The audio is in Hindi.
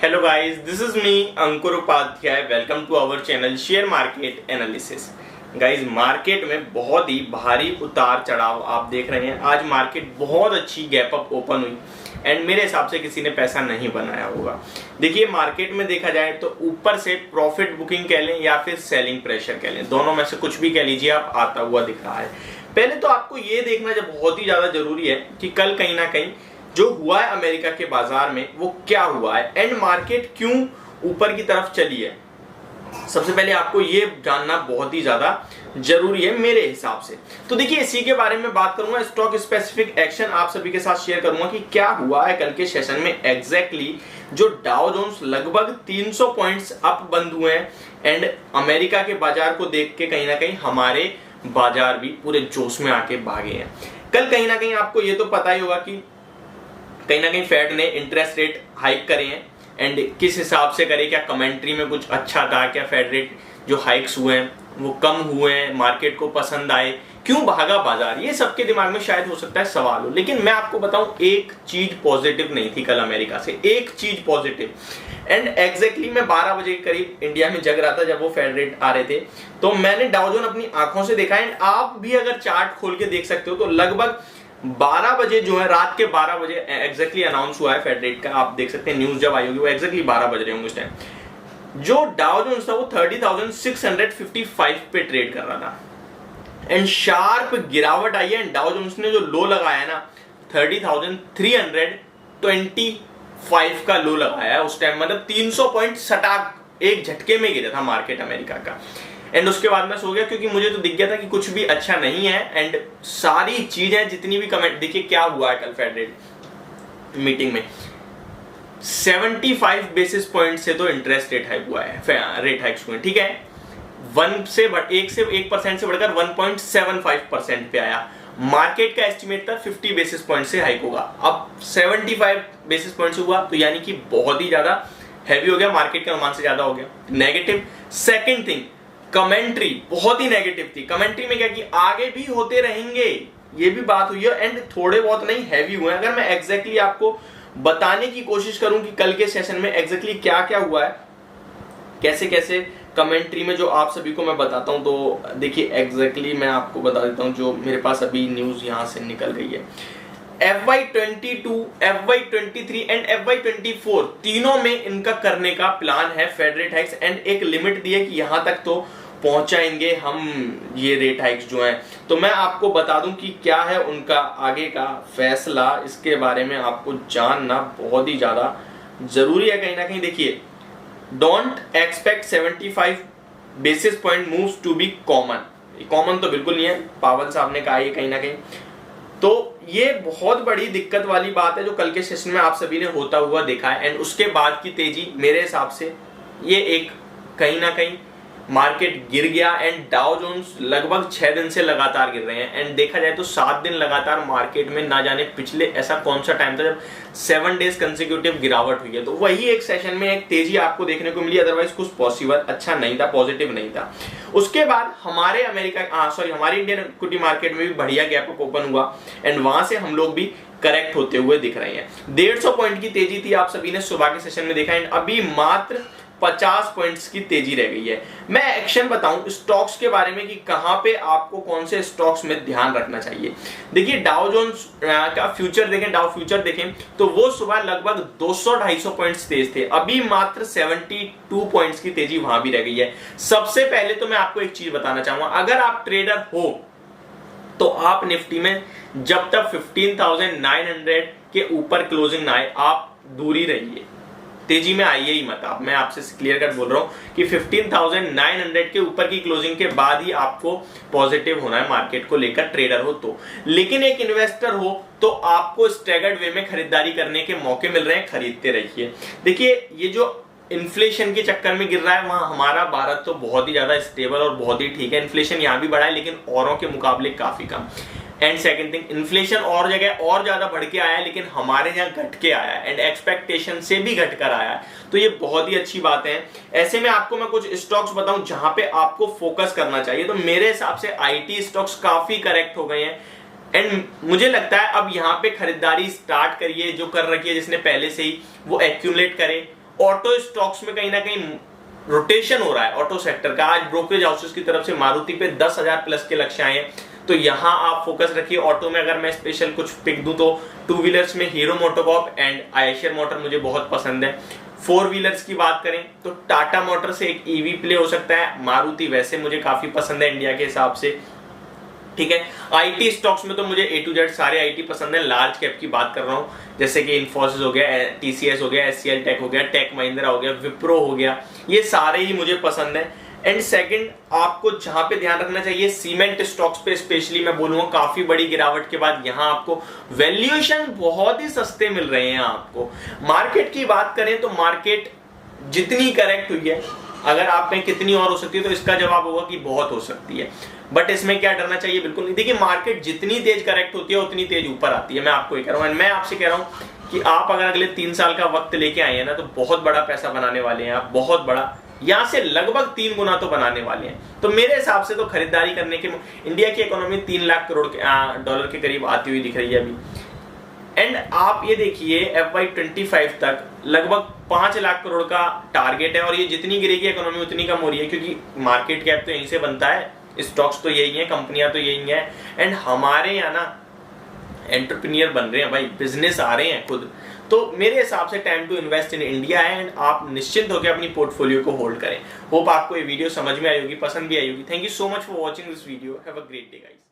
Hello guys, this is me Ankur Upadhyay. Welcome to our channel share market analysis. Guys market में बहुत ही भारी उतार चढ़ाव आप देख रहे हैं। आज मार्केट बहुत अच्छी गैप अप ओपन हुई एंड मेरे हिसाब से किसी ने पैसा नहीं बनाया होगा। देखिए मार्केट में देखा जाए तो ऊपर से प्रॉफिट बुकिंग कह लें या फिर सेलिंग प्रेशर कह लें, दोनों में से कुछ भी कह लीजिए आप, आता हुआ दिख रहा है। पहले तो आपको ये देखना जब बहुत ही ज्यादा जरूरी है कि कल कहीं ना कहीं जो हुआ है अमेरिका के बाजार में वो क्या हुआ है एंड मार्केट क्यों ऊपर की तरफ चली है। सबसे पहले आपको ये जानना बहुत ही ज्यादा जरूरी है मेरे हिसाब से। तो देखिए इसी के बारे में बात करूंगा, स्टॉक स्पेसिफिक एक्शन आप सभी के साथ शेयर करूंगा कि क्या हुआ है कल के सेशन में एग्जैक्टली। जो डाउ जोन्स लगभग 300 पॉइंट्स अप बंद हुए हैं एंड अमेरिका के बाजार को देख के कहीं ना कहीं हमारे बाजार भी पूरे जोश में आके भागे हैं। कल कहीं ना कहीं आपको ये तो पता ही होगा कि कहीं ना कहीं फेड ने इंटरेस्ट रेट हाइक करे हैं एंड किस हिसाब से करे, क्या कमेंट्री में कुछ अच्छा था, क्या फेड रेट जो हाइक्स हुए हैं वो कम हुए हैं, मार्केट को पसंद आए, क्यों भागा बाजार, ये सबके दिमाग में शायद हो सकता है सवाल हो। लेकिन मैं आपको बताऊं एक चीज पॉजिटिव नहीं थी कल अमेरिका से, एक चीज पॉजिटिव। एंड एग्जैक्टली मैं 12 बजे के करीब इंडिया में जग रहा था जब वो फेड रेट आ रहे थे, तो मैंने डाउ जोन अपनी आंखों से देखा एंड आप भी अगर चार्ट खोल के देख सकते हो तो लगभग 12 बजे जो है, रात के 12 बजे एग्जैक्टली अनाउंस हुआ है फेड रेट का। आप देख सकते हैं न्यूज जब आई होगी वो एग्जैक्टली 12 बज रहे होंगे उस टाइम। जो डाउ जोन्स था वो 30,655 पे ट्रेड कर रहा था एंड शार्प गिरावट आई है एंड डाउ जोन्स ने जो लो लगाया ना 30,325 का लो लगाया है उस टाइम, मतलब 300 पॉइंट सटाक एक झटके में गिरा था मार्केट अमेरिका का। एंड उसके बाद मैं सो गया क्योंकि मुझे तो दिख गया था कि कुछ भी अच्छा नहीं है एंड सारी चीजें जितनी भी कमेंट, देखिए क्या हुआ है कल फेड रेट मीटिंग में 75 बेसिस पॉइंट से तो इंटरेस्ट रेट हाइक हुआ है, रेट हाइक्स हुए, ठीक है। 1% से बढ़कर 1.75% पे आया। मार्केट का एस्टिमेट था 50 बेसिस पॉइंट से हाइक होगा, अब 75 बेसिस पॉइंट से हुआ तो यानी कि बहुत ही ज्यादा हैवी हो गया, मार्केट के अनुमान से ज्यादा हो गया, नेगेटिव। सेकंड थिंग, कमेंट्री बहुत ही नेगेटिव थी। कमेंट्री में क्या कि आगे भी होते रहेंगे, ये भी बात हुई है एंड थोड़े बहुत नहीं हैवी हुए। अगर मैं एग्जैक्टली आपको बताने की कोशिश करूं कि कल के सेशन में एग्जैक्टली क्या क्या हुआ है, कैसे कैसे कमेंट्री में, जो आप सभी को मैं बताता हूं, तो देखिए एग्जैक्टली मैं आपको बता देता हूं जो मेरे पास अभी न्यूज यहां से निकल गई है। FY22, FY23 एंड FY24 तीनों में इनका करने का प्लान है फेड रेट हाइक्स एंड एक लिमिट दी है कि यहां तक तो पहुंचाएंगे हम ये रेट हाइक्स जो हैं। तो मैं आपको बता दूं कि क्या है उनका आगे का फैसला, इसके बारे में आपको जानना बहुत ही ज्यादा जरूरी है कहीं ना कहीं। देखिए don't expect 75 basis point moves to be common तो बिल्कुल नहीं है, पावल साहब ने कहा है कहीं ना कहीं। तो ये बहुत बड़ी दिक्कत वाली बात है जो कल के सेशन में आप सभी ने होता हुआ देखा है एंड उसके बाद की तेजी मेरे हिसाब से ये एक कहीं ना कहीं मार्केट गिर गया एंड डाउ जोन्स लगभग 6 दिन से लगातार गिर रहे हैं एंड देखा जाए तो 7 दिन लगातार मार्केट में ना जाने पिछले ऐसा कौन सा टाइम था जब 7 डेज कंसेक्यूटिव गिरावट हुई है। तो वही एक सेशन में एक तेजी आपको देखने को मिली, अदरवाइज कुछ पॉसिबल अच्छा नहीं था, पॉजिटिव नहीं था। उसके बाद हमारे हमारी इंडियन इक्विटी मार्केट में भी बढ़िया गैप अप ओपन हुआ एंड वहां से हम लोग भी करेक्ट होते हुए दिख रहे हैं। 150 पॉइंट की तेजी थी, आप सभी ने सुबह के सेशन में देखा एंड अभी मात्र 50 पॉइंट्स की तेजी रह गई है। मैं एक्शन बताऊं स्टॉक्स के बारे में कि कहां पे आपको कौन से स्टॉक्स में ध्यान रखना चाहिए। देखिए डाउ जोन्स का फ्यूचर देखें, डाउ फ्यूचर देखें तो वो सुबह लगभग 200-250 पॉइंट्स तेज थे, अभी मात्र 72 पॉइंट्स की तेजी वहां भी रह गई है। सबसे पहले तो मैं आपको एक चीज बताना चाहूंगा, अगर आप ट्रेडर हो तो आप निफ्टी में जब तक 15,900 के ऊपर क्लोजिंग ना आए आप दूरी रहिए, तेजी में आइए ही मत। आप, मैं आपसे क्लियर कट बोल रहा हूं कि 15,900 के ऊपर की क्लोजिंग के बाद ही आपको पॉजिटिव होना है मार्केट को लेकर, ट्रेडर हो तो। लेकिन एक इन्वेस्टर हो तो आपको स्टैगर्ड वे में खरीदारी करने के मौके मिल रहे हैं, खरीदते रहिए। देखिए ये जो इन्फ्लेशन के चक्कर में गिर रहा है, वहां हमारा भारत तो बहुत ही ज्यादा स्टेबल और बहुत ही ठीक है, इन्फ्लेशन यहां भी बढ़ा है लेकिन औरों के मुकाबले काफी कम। एंड सेकंड थिंग, इन्फ्लेशन और जगह और ज्यादा बढ़ के आया है लेकिन हमारे यहाँ घट के आया है एंड एक्सपेक्टेशन से भी घट कर आया है, तो ये बहुत ही अच्छी बात है। ऐसे में आपको मैं कुछ स्टॉक्स बताऊं जहां पे आपको फोकस करना चाहिए, तो मेरे हिसाब से आईटी स्टॉक्स काफी करेक्ट हो गए हैं एंड मुझे लगता है अब यहाँ पे खरीदारी स्टार्ट करिए, जो कर रखी है जिसने पहले से ही वो एक्यूमुलेट करे ऑटो स्टॉक्स में कहीं ना कहीं रोटेशन हो रहा है ऑटो सेक्टर का। आज ब्रोकरेज हाउसेस की तरफ से मारुति पे 10,000 प्लस के लक्ष्य आए हैं, तो यहां आप फोकस रखिए ऑटो में। अगर मैं स्पेशल कुछ पिक दूं तो टू व्हीलर्स में hero MotoCorp and Eicher motor मुझे बहुत पसंद है। फोर व्हीलर्स की बात करें तो टाटा मोटर से एक ईवी प्ले हो सकता है। मारुति वैसे मुझे काफी पसंद है इंडिया के हिसाब से, ठीक है। आईटी स्टॉक्स में तो मुझे ए टू जेड सारे आईटी पसंद है। लार्ज कैप की बात कर रहा हूं, जैसे कि इन्फोसिस हो गया, टीसीएस हो गया, एचसीएल टेक हो गया, टेक महिंद्रा हो गया, विप्रो हो गया, ये सारे ही मुझे पसंद है। एंड सेकंड, आपको जहां पे ध्यान रखना चाहिए सीमेंट स्टॉक्स पे स्पेशली मैं बोलूंगा, काफी बड़ी गिरावट के बाद यहां आपको वैल्यूएशन बहुत ही सस्ते मिल रहे हैं आपको। मार्केट की बात करें तो मार्केट जितनी करेक्ट हुई है, अगर आप में कितनी और हो सकती है, तो इसका जवाब होगा कि बहुत हो सकती है। बट इसमें क्या डरना चाहिए, बिल्कुल नहीं। देखिए मार्केट जितनी तेज करेक्ट होती है उतनी तेज ऊपर आती है, मैं आपको ये कह रहा हूं। मैं आपसे कह रहा हूं कि आप अगर अगले 3 साल का वक्त लेके आए हैं ना, तो बहुत बड़ा पैसा बनाने वाले हैं आप, बहुत बड़ा, यहां से लगभग 3 गुना तो बनाने वाले हैं। तो मेरे हिसाब से तो खरीदारी करने के, इंडिया की इकोनॉमी 3 लाख करोड़ डॉलर के करीब आती हुई दिख रही है अभी। एंड आप ये देखिए FY25 तक लगभग 5 लाख करोड़ का टारगेट है, और ये जितनी गिरेगी इकोनॉमी उतनी कम हो रही है, क्योंकि मार्केट कैप तो यहीं से बनता है, स्टॉक्स तो यही है, कंपनियां तो यही है। एंड हमारे यहाँ ना एंटरप्रेन्योर बन रहे हैं भाई, बिजनेस आ रहे हैं खुद। तो मेरे हिसाब से time to invest in India है, एंड आप निश्चिंत होकर अपनी पोर्टफोलियो को होल्ड करें। होप आपको ये वीडियो समझ में आई होगी, पसंद भी आई होगी। Thank you so much for watching this video. Have a great day guys.